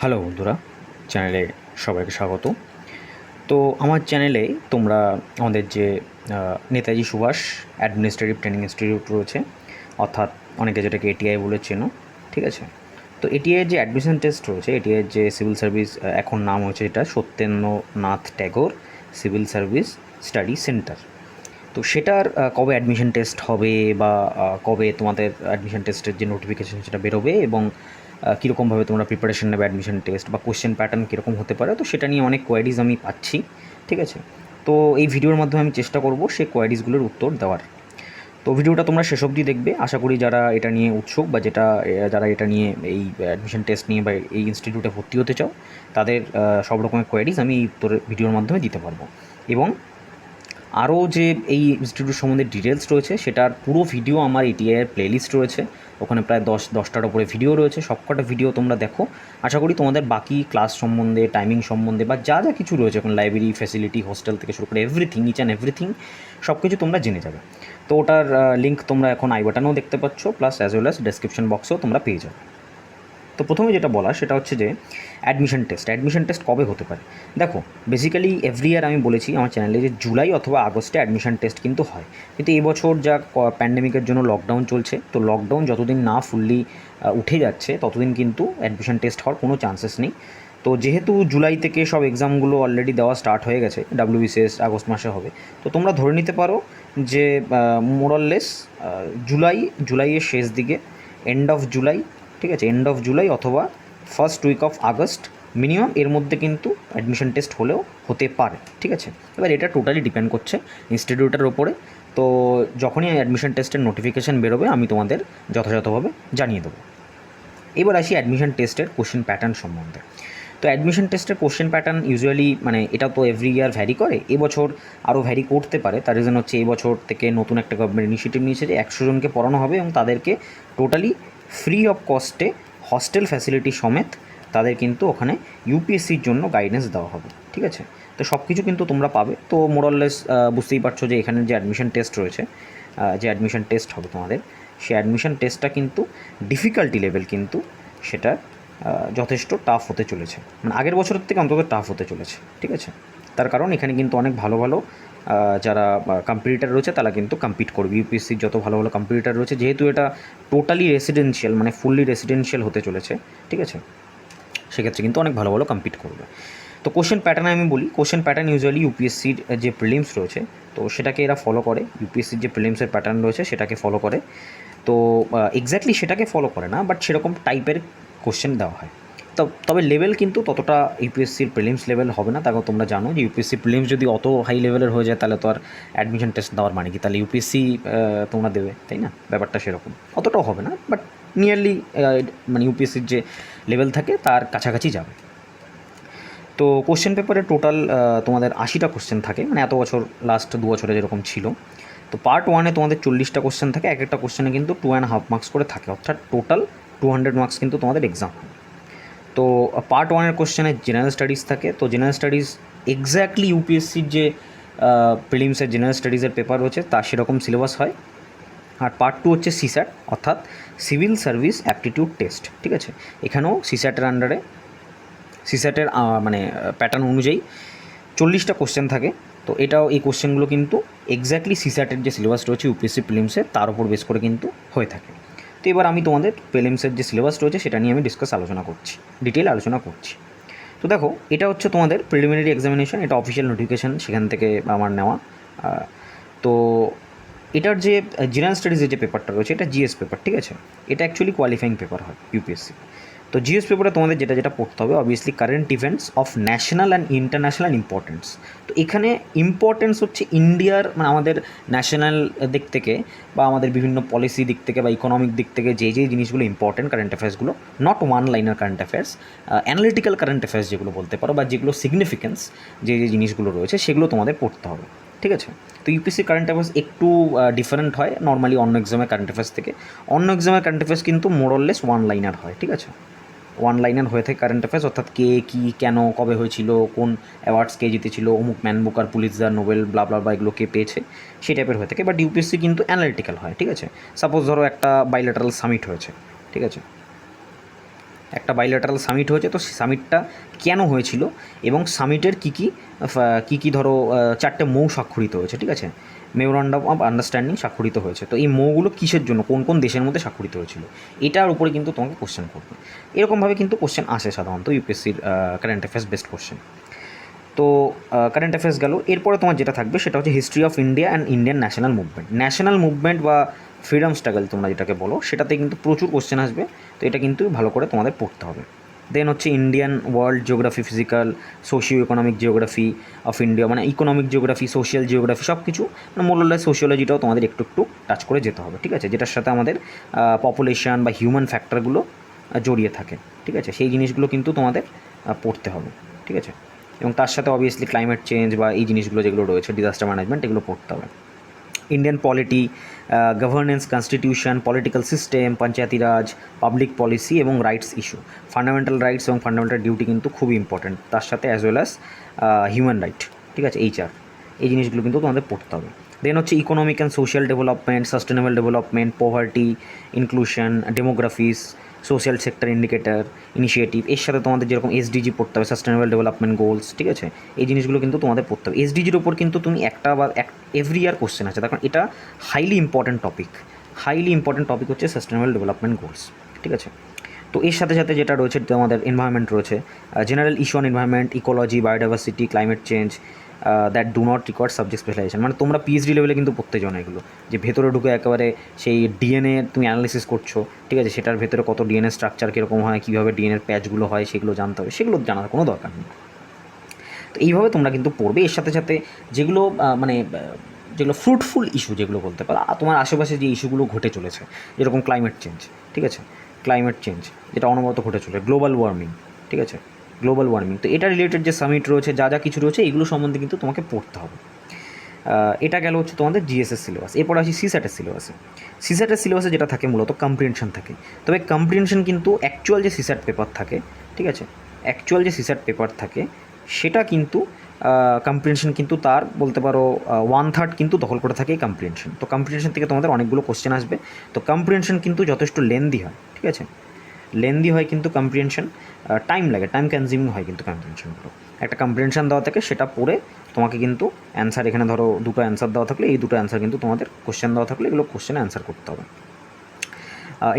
Hello বন্ধুরা, চ্যানেলে সবাইকে স্বাগত। তো আমার চ্যানেলে তোমরা আমাদের যে Netaji Subhash administrative training institute রয়েছে, অর্থাৎ অনেকে যেটাকে এটিআই বলে চেনো, ঠিক আছে? তো এটিআইয়ের যে অ্যাডমিশন টেস্ট রয়েছে, এটিআইয়ের যে সিভিল সার্ভিস, এখন নাম হয়েছে এটা Satyendranath Tagore civil service study centre. তো সেটার কবে অ্যাডমিশন টেস্ট হবে বা কবে তোমাদের অ্যাডমিশন টেস্টের যে নোটিফিকেশান সেটা বেরোবে এবং কীরকমভাবে তোমরা প্রিপারেশন নেবে অ্যাডমিশন টেস্ট বা কোশ্চেন প্যাটার্ন কীরকম হতে পারে, তো সেটা নিয়ে অনেক কোয়ারিজ আমি পাচ্ছি, ঠিক আছে? তো এই ভিডিওর মাধ্যমে আমি চেষ্টা করব সেই কোয়ারিজগুলোর উত্তর দেওয়ার। তো ভিডিওটা তোমরা শেষ অবধি দেখবে, আশা করি যারা এটা নিয়ে উৎসুক বা যারা এটা নিয়ে এই অ্যাডমিশন টেস্ট নিয়ে বা এই ইনস্টিটিউটে ভর্তি হতে চাও, তাদের সব রকমের কোয়ারিজ আমি এই উত্তরের ভিডিওর মাধ্যমে দিতে পারবো। এবং আরও যে এই ইনস্টিটিউট সম্বন্ধে ডিটেলস রয়েছে সেটার পুরো ভিডিও আমার এটিআইয়ের প্লেলিস্ট রয়েছে, ওখানে প্রায় দশটার ওপরে ভিডিও রয়েছে। সবকটা ভিডিও তোমরা দেখো, আশা করি তোমাদের বাকি ক্লাস সম্বন্ধে, টাইমিং সম্বন্ধে বা যা যা কিছু রয়েছে, এখন লাইব্রেরি ফ্যাসিলিটি, হোস্টেল থেকে শুরু করে এভরিথিং, ইচ অ্যান্ড এভরিথিং সব কিছু তোমরা জেনে যাবে। তো ওটার লিঙ্ক তোমরা এখন আই বাটনেও দেখতে পাচ্ছ, plus as well as description বক্সেও তোমরা পেয়ে যাবে। তো প্রথমে যেটা বলা সেটা হচ্ছে যে অ্যাডমিশন টেস্ট কবে হতে পারে। দেখো, বেসিক্যালি এভরি ইয়ার আমি বলেছি আমার চ্যানেলে যে জুলাই অথবা আগস্টে অ্যাডমিশন টেস্ট কিন্তু হয়, কিন্তু এবছর যা প্যান্ডেমিকের জন্য লকডাউন চলছে, তো লকডাউন যতদিন না ফুললি উঠে যাচ্ছে ততদিন কিন্তু অ্যাডমিশন টেস্ট হওয়ার কোনো চান্সেস নেই। তো যেহেতু জুলাই থেকে সব এক্সামগুলো অলরেডি দেওয়া স্টার্ট হয়ে গেছে, ডাব্লিউবিসিএস আগস্ট মাসে হবে, তো তোমরা ধরে নিতে পারো যে মোরললেস জুলাইয়ের শেষ দিকে, এন্ড অফ জুলাই, ঠিক আছে, এন্ড অফ জুলাই অথবা first week of August minimum, এর মধ্যে কিন্তু অ্যাডমিশন টেস্ট হলেও হতে পারে, ঠিক আছে? এবার এটা টোটালি ডিপেন্ড করছে ইনস্টিটিউটের ওপরে। তো যখনই অ্যাডমিশন টেস্টের নোটিফিকেশান বেরোবে আমি তোমাদের যথাযথভাবে জানিয়ে দেবো। এবার আসি অ্যাডমিশন টেস্টের কোশ্চেন প্যাটার্ন সম্বন্ধে। তো অ্যাডমিশন টেস্টের কোশ্চেন প্যাটার্ন ইউজুয়ালি, মানে এটা তো এভরি ইয়ার ভ্যারি করে, এবছর আরও ভ্যারি করতে পারে। তার রিজন হচ্ছে এবছর থেকে নতুন একটা গভর্নমেন্ট ইনিশিয়েটিভ নিয়েছে যে 100 জনকে পড়ানো হবে এবং তাদেরকে টোটালি ফ্রি অফ কস্টে হস্টেল ফ্যাসিলিটি সমেত তাদের কিন্তু ওখানে ইউপিএসসির জন্য গাইডেন্স দেওয়া হবে, ঠিক আছে? তো সব কিছু কিন্তু তোমরা পাবে। তো মোরাললেস বুঝতেই পারছো যে এখানে যে অ্যাডমিশন টেস্ট রয়েছে, যে অ্যাডমিশন টেস্ট হবে তোমাদের, সেই অ্যাডমিশন টেস্টটা কিন্তু ডিফিকাল্টি লেভেল কিন্তু সেটা যথেষ্ট টাফ হতে চলেছে, মানে আগের বছরের থেকে অন্তত টাফ হতে চলেছে, ঠিক আছে? তার কারণ এখানে কিন্তু অনেক ভালো ভালো যারা কম্পিটিটার রয়েছে তারা কিন্তু কম্পিট করবে, ইউপিএসসির যত ভালো ভালো কম্পিটিটার রয়েছে, যেহেতু এটা টোটালি রেসিডেন্সিয়াল, মানে ফুললি রেসিডেন্সিয়াল হতে চলেছে, ঠিক আছে? সেক্ষেত্রে কিন্তু অনেক ভালো ভালো কম্পিট করবে। তো কোশ্চেন প্যাটার্ন আমি বলি, কোশ্চেন প্যাটার্ন ইউজুয়ালি ইউপিএসসির যে প্রিলিমস রয়েছে তো সেটাকে এরা ফলো করে, ইউপিএসসির যে প্রিলিমসের প্যাটার্ন রয়েছে সেটাকে ফলো করে। তো এক্স্যাক্টলি সেটাকে ফলো করে না, বাট সেরকম টাইপের কোশ্চেন দেওয়া হয়। তবে লেভেল কিন্তু ততটা ইউপিএসসির প্রিলিমস লেভেল হবে না। তারপর তোমরা জানো যে ইউপিএসসি প্রিলিমস যদি অত হাই লেভেলের হয়ে যায় তাহলে তো আর অ্যাডমিশন টেস্ট দেওয়ার মানে কি, তাহলে ইউপিএসসি তোমরা দেবে, তাই না? ব্যাপারটা সেরকম অতটাও হবে না, বাট নিয়ারলি মানে ইউপিএসসির যে লেভেল থাকে তার কাছাকাছি যাবে। তো কোশ্চেন পেপারে টোটাল তোমাদের 80টা কোশ্চেন থাকে, মানে এত বছর লাস্ট 2 বছরে যেরকম ছিল। তো পার্ট 1-এ তোমাদের 40টা কোশ্চেন থাকে, এক একটা কোশ্চেনে কিন্তু 2.5 মার্কস করে থাকে, অর্থাৎ টোটাল 200 মার্কস কিন্তু তোমাদের এক্সাম হয়। তো পার্ট 1-এর কোশ্চেনে জেনারেল স্টাডিজ থাকে। তো জেনারেল স্টাডিজ এক্স্যাক্টলি ইউপিএসসির যে প্রিলিমসের জেনারেল স্টাডিজের পেপার রয়েছে তার সেরকম সিলেবাস হয়। আর পার্ট 2 হচ্ছে সিস্যাট, অর্থাৎ সিভিল সার্ভিস অ্যাপটিটিউড টেস্ট, ঠিক আছে? এখানেও সিস্যাটের আন্ডারে, সিস্যাটের মানে প্যাটার্ন অনুযায়ী 40টা কোশ্চেন থাকে। তো এটাও, এই কোশ্চেনগুলো কিন্তু এক্স্যাক্টলি সিস্যাটের যে সিলেবাস রয়েছে ইউপিএসসি প্রিলিমসের তার উপর বেস করে কিন্তু হয়ে থাকে। তো এবার আমি তোমাদের প্রিলিমসের যে সিলেবাস রয়েছে সেটা নিয়ে আমি ডিটেল আলোচনা করছি। তো দেখো, এটা হচ্ছে তোমাদের প্রিলিমিনারি এক্সামিনেশন, এটা অফিসিয়াল নোটিফিকেশান সেখান থেকে আমার নেওয়া। তো এটার যে জেনারেল স্টাডিজের যে পেপারটা রয়েছে এটা জিএস পেপার, ঠিক আছে? এটা অ্যাকচুয়ালি কোয়ালিফাইং পেপার হয় ইউপিএসসি। তো জিএস পেপারে তোমাদের যেটা যেটা পড়তে হবে, obviously current events of national and international importance. তো এখানে ইম্পর্টেন্স হচ্ছে ইন্ডিয়ার, মানে আমাদের ন্যাশনাল দিক থেকে বা আমাদের বিভিন্ন পলিসি দিক থেকে বা ইকোনমিক দিক থেকে যে যে জিনিসগুলো ইম্পর্টেন্ট কারেন্ট অ্যাফেয়ার্সগুলো, not one liner current affairs, analytical current affairs যেগুলো বলতে পারো, বা যেগুলো সিগনিফিকেন্স, যে যে জিনিসগুলো রয়েছে সেগুলো তোমাদের পড়তে হবে, ঠিক আছে? তো ইউপিএসসি কারেন্ট অ্যাফেয়ার্স একটু ডিফারেন্ট হয় নর্মালি অন্য এক্সামের কারেন্ট অ্যাফেয়ার্স থেকে। অন্য এক্সামের কারেন্ট অ্যাফেয়ার্স কিন্তু মোরললেস ওয়ান লাইনার হয়, ঠিক আছে? ওয়ান লাইনার হয়ে থাকে কারেন্ট অ্যাফেয়ার্স, অর্থাৎ কে, কী, কেন, কবে হয়েছিল, কোন অ্যাওয়ার্ডস কে জিতেছিল, অমুক ম্যান বুকার, পুলিৎজার, নোবেল, ব্লা ব্লা বা এগুলো কে পেয়েছে, সেই টাইপের হয়ে থাকে। বাট ইউপিএসসি কিন্তু অ্যানালিটিক্যাল হয়, ঠিক আছে? সাপোজ ধরো একটা বাইলেটারাল সামিট হয়েছে, ঠিক আছে? একটা বাইলেটারাল সামিট হয়েছে, তো সামিটটা কেন হয়েছিল এবং সামিটের কী কী ধরো 4টে মৌ স্বাক্ষরিত হয়েছে, ঠিক আছে, মেমোরান্ডাম অফ আন্ডারস্ট্যান্ডিং স্বাক্ষরিত হয়েছে। তো এই মৌগুলো কিসের জন্য, কোন কোন দেশের মধ্যে স্বাক্ষরিত হয়েছিল, এটার উপরে কিন্তু তোমাকে কোশ্চেন করবে। এরকমভাবে কিন্তু কোশ্চেন আসে সাধারণত ইউপিএসসির কারেন্ট অ্যাফেয়ার্স বেস্ট কোশ্চেন। তো কারেন্ট অ্যাফেয়ার্স গেল। এরপরে তোমার যেটা থাকবে সেটা হচ্ছে history of India and Indian national movement বা ফ্রিডম স্ট্রাগল তোমরা যেটাকে বলো, সেটাতে কিন্তু প্রচুর কোশ্চেন আসবে। তো এটা কিন্তু ভালো করে তোমাদের পড়তে হবে। দেন হচ্ছে Indian world geography, physical, socio economic geography of India, মানে ইকোনমিক জিওগ্রাফি, সোশ্যাল জিওগ্রাফি, সব কিছু, মানে মোরলেস সোশিওলজিটাও তোমাদের একটু একটু টাচ করে যেতে হবে, ঠিক আছে, যেটার সাথে আমাদের পপুলেশন বা হিউম্যান ফ্যাক্টরগুলো জড়িয়ে থাকে, ঠিক আছে, সেই জিনিসগুলো কিন্তু তোমাদের পড়তে হবে, ঠিক আছে। এবং তার সাথে অবভিয়াসলি ক্লাইমেট চেঞ্জ বা এই জিনিসগুলো যেগুলো রয়েছে, ডিজাস্টার ম্যানেজমেন্ট, এগুলো পড়তে হবে। Indian polity, governance, constitution, political system, panchayati raj, public policy এবং রাইটস ইস্যু, ফান্ডামেন্টাল রাইটস এবং ফান্ডামেন্টাল ডিউটি কিন্তু খুবই ইম্পর্টেন্ট, তার সাথে as well as human right, ঠিক আছে, এই জিনিসগুলো কিন্তু তোমাদের পড়তে হবে। দেন হচ্ছে economic and social development, sustainable development, poverty, inclusion, demographics, social sector indicator, initiative, এর সাথে তোমাদের যেরকম এসডিজি পড়তে হবে, সাস্টেনেবল ডেভেলপমেন্ট গোলস, ঠিক আছে, এই জিনিসগুলো কিন্তু তোমাদের পড়তে হবে। এসডিজির ওপর কিন্তু তুমি একটা বা এভরি ইয়ার কোশ্চেন আছে, কারণ এটা হাইলি ইম্পর্ট্যান্ট টপিক হচ্ছে সাস্টেনেবল ডেভেলপমেন্ট গোলস, ঠিক আছে। তো এর সাথে সাথে যেটা রয়েছে তোমাদের এনভায়রনমেন্ট রয়েছে, general issue on environment, ecology, biodiversity, climate change, that do not require subject specialisation, মানে তোমরা পিএইচডি লেভেলে কিন্তু পড়তে যাও না এগুলো, যে ভেতরে ঢুকে একেবারে সেই ডিএনএ তুমি অ্যানালিসিস করছো, ঠিক আছে, সেটার ভেতরে কত ডিএনএ স্ট্রাকচার কীরকম হয়, কীভাবে ডিএনএর প্যাচগুলো হয়, সেগুলো জানতে হবে, সেগুলো জানার কোনো দরকার নেই। তো এইভাবে তোমরা কিন্তু পড়বে। এর সাথে সাথে যেগুলো যেগুলো ফ্রুটফুল ইস্যু যেগুলো বলতে পারো, তোমার আশেপাশে যে ইস্যুগুলো ঘটে চলেছে, যেরকম ক্লাইমেট চেঞ্জ, ঠিক আছে, ক্লাইমেট চেঞ্জ যেটা অনবরত ঘটে চলে, গ্লোবাল ওয়ার্মিং, ঠিক আছে, তো এটা রিলেটেড যে সামিট রয়েছে, যা কিছু রয়েছে, এগুলো সম্বন্ধে কিন্তু তোমাকে পড়তে হবে। এটা গেল হচ্ছে তোমাদের জিএসএস সিলেবাস। এরপর আসি সিস্যাটের সিলেবাসে যেটা থাকে মূলত কম্প্রিহেনশন থাকে। তবে কম্প্রিহেনশন কিন্তু অ্যাকচুয়াল যে সিস্যাট পেপার থাকে, ঠিক আছে, সেটা কিন্তু কম্প্রিহেনশন কিন্তু তার বলতে পারো 1/3 কিন্তু দখল করে থাকে কম্প্রিহেনশন। তো কম্প্রিহেনশন থেকে তোমাদের অনেকগুলো কোশ্চেন আসবে। তো কম্প্রিহেনশন কিন্তু যথেষ্ট লেন্দি হয়, ঠিক আছে, কিন্তু কম্প্রিহেনশন টাইম লাগে, টাইম কনজিউমিং হয় কিন্তু কম্প্রিহেনশনগুলো। একটা কম্প্রিহেনশন দেওয়া থাকে, সেটা পড়ে তোমাকে কিন্তু অ্যান্সার, এখানে ধরো দুটো অ্যান্সার দেওয়া থাকলে, এই দুটো অ্যান্সার কিন্তু তোমাদের কোশ্চেন দেওয়া থাকলে এগুলো কোশ্চেনে অ্যান্সার করতে হবে।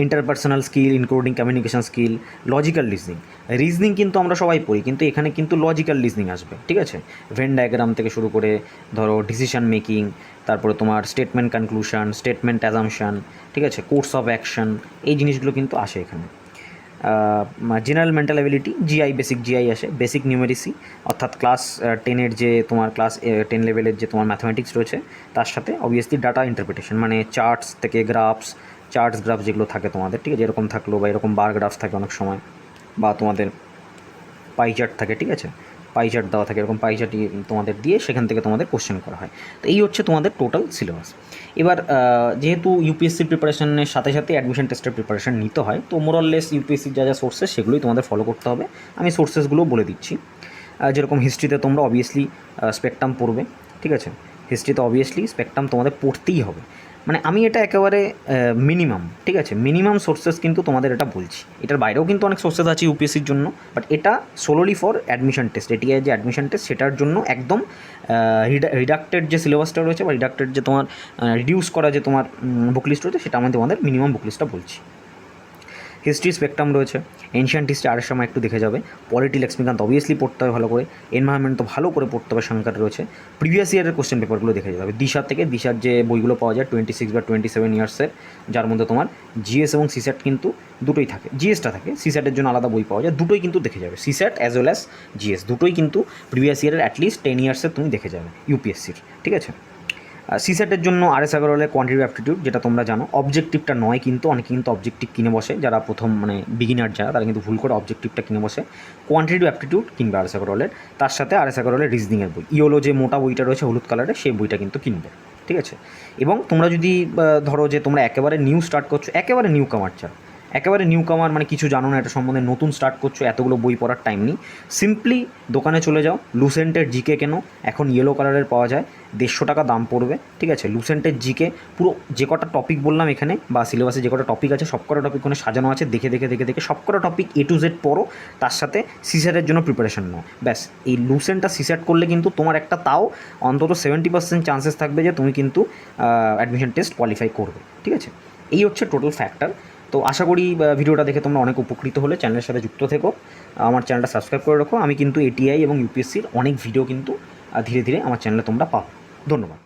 Interpersonal skill including communication skill, logical reasoning কিন্তু আমরা সবাই পড়ি, কিন্তু এখানে কিন্তু লজিক্যাল রিজনিং আসবে, ঠিক আছে, ভেন ডায়াগ্রাম থেকে শুরু করে ধরো ডিসিশন মেকিং, তারপরে তোমার স্টেটমেন্ট কনক্লুশন, স্টেটমেন্ট অ্যাজাম্পশন, ঠিক আছে, কোর্স অফ অ্যাকশন, এই জিনিসগুলো কিন্তু আসে এখানে। General mental ability, basic GI আসে, বেসিক নিউমেরিসি, অর্থাৎ ক্লাস 10-এর যে তোমার ক্লাস 10 লেভেলের যে তোমার ম্যাথমেটিক্স রয়েছে, তার সাথে অবভিয়াসলি ডাটা ইন্টারপ্রিটেশন, মানে চার্টস থেকে গ্রাফ যেগুলো থাকে তোমাদের, ঠিক আছে, এরকম থাকলো বা এরকম বার গ্রাফ থাকে অনেক সময়, বা তোমাদের পাই চার্ট থাকে, ঠিক আছে, পাই চার্ট দেওয়া থাকে, এরকম পাই চার্টই তোমাদের দিয়ে সেখান থেকে তোমাদের কোশ্চেন করা হয়। তো এই হচ্ছে তোমাদের টোটাল সিলেবাস। এবার যেহেতু ইউপিএসসির প্রিপারেশনের সাথে সাথে অ্যাডমিশন টেস্টের প্রিপারেশন নিতে হয়, তো মোরাললেস ইউপিএসসির যা সোর্সেস সেগুলোই তোমাদের ফলো করতে হবে। আমি সোর্সেসগুলো বলে দিচ্ছি। যেরকম হিস্ট্রিতে তোমরা অবভিয়াসলি স্পেকট্রাম পড়বে, ঠিক আছে, হিস্ট্রিতে অবভিয়াসলি স্পেকট্রাম তোমাদের পড়তেই হবে। মানে আমি এটা একেবারে মিনিমাম, ঠিক আছে, মিনিমাম সোর্সেস কিন্তু তোমাদের এটা বলছি। এটার বাইরেও কিন্তু অনেক সোর্সেস আছে ইউপিএসসির জন্য, বাট এটা সোলোলি ফর অ্যাডমিশন টেস্ট, এটিআই যে অ্যাডমিশন টেস্ট সেটার জন্য একদম রিডাক্টেড যে সিলেবাসটা রয়েছে, বা রিডাক্টেড যে তোমার রিডিউস করা যে তোমার বুক লিস্ট রয়েছে, সেটা আমি তোমাদের মিনিমাম বুক লিস্টটা বলছি। হিস্ট্রি স্পেকট্রাম রয়েছে, এনশিয়ান্ট হিস্ট্রি আরের সময় একটু দেখে যাবে, পলিটি লক্ষ্মীকান্ত অবভিয়াসলি পড়তে হবে ভালো করে, এনভায়রনমেন্ট তো ভালো করে পড়তে হবে, সংকট রয়েছে, প্রিভিয়াস ইয়ারের কোশ্চেন পেপারগুলো দেখে যাবে, দিশার যে বইগুলো পাওয়া যায় 26 বা 27 ইয়ার্সের, যার মধ্যে তোমার জিএস এবং সিস্যাট কিন্তু দুটোই থাকে, জিএসটা থাকে, সিস্যাটের জন্য আলাদা বই পাওয়া যায়, দুটোই কিন্তু দেখে যাবে, সিস্যাট অ্যাজ ওয়েল অ্যাজ জিএস দুটোই কিন্তু প্রিভিয়াস ইয়ারের অ্যাটলিস্ট 10 ইয়ার্সের তুমি দেখে যাবে ইউপিএসসির, ঠিক আছে। সিস্যাটের জন্য আরএস আগরওয়ালের কোয়ান্টিটিভ অ্যাপটিটিউড, যেটা তোমরা জানো, অবজেক্টিভটা নয় কিন্তু, অনেকে কিন্তু অবজেক্টিভ কিনে বসে, যারা প্রথম মানে বিগিনার যারা, তারা কিন্তু ভুল করে অবজেক্টিভটা কিনে বসে। কোয়ান্টিটিভ অ্যাপটিটিউড কিনবে আরএস আগরওয়ালের, তার সাথে আরএস আগরওয়ালের রিজনিংয়ের বই, ইওলো যে মোটা বইটা রয়েছে হলুদ কালারের, সেই বইটা কিন্তু কিনবে, ঠিক আছে। এবং তোমরা যদি ধরো যে তোমরা একেবারে নিউ স্টার্ট করছো, একেবারে নিউ কামার চাও, একেবারে নিউ কামার, মানে কিছু জানো না এটা সম্বন্ধে, নতুন স্টার্ট করছো, এতগুলো বই পড়ার টাইম নেই, সিম্পলি দোকানে চলে যাও, লুসেন্টের জিকে কেনো, এখন ইয়েলো কালারের পাওয়া যায়, 150 টাকা দাম পড়বে, ঠিক আছে। লুসেন্টের জিকে পুরো যে কটা টপিক বললাম এখানে বা সিলেবাসে যে কটা টপিক আছে সব কটা টপিক ওখানে সাজানো আছে, দেখে দেখে দেখে দেখে সব কটা টপিক A to Z পড়ো, তার সাথে সিস্যাটের জন্য প্রিপারেশন নাও। ব্যাস এই লুসেন্টটা সিস্যাট করলে কিন্তু তোমার একটা তাও অন্তত 70% চান্সেস থাকবে যে তুমি কিন্তু অ্যাডমিশন টেস্ট কোয়ালিফাই করবে, ঠিক আছে। এই হচ্ছে টোটাল ফ্যাক্টর। তো আশা করি ভিডিওটা দেখে তোমরা অনেক উপকৃত হলে, চ্যানেলের সাথে যুক্ত থেকো, আমার চ্যানেলটা সাবস্ক্রাইব করে রাখো। আমি কিন্তু ATI এবং UPSCর অনেক ভিডিও কিন্তু ধীরে ধীরে আমার চ্যানেলে তোমরা পাও। ধন্যবাদ।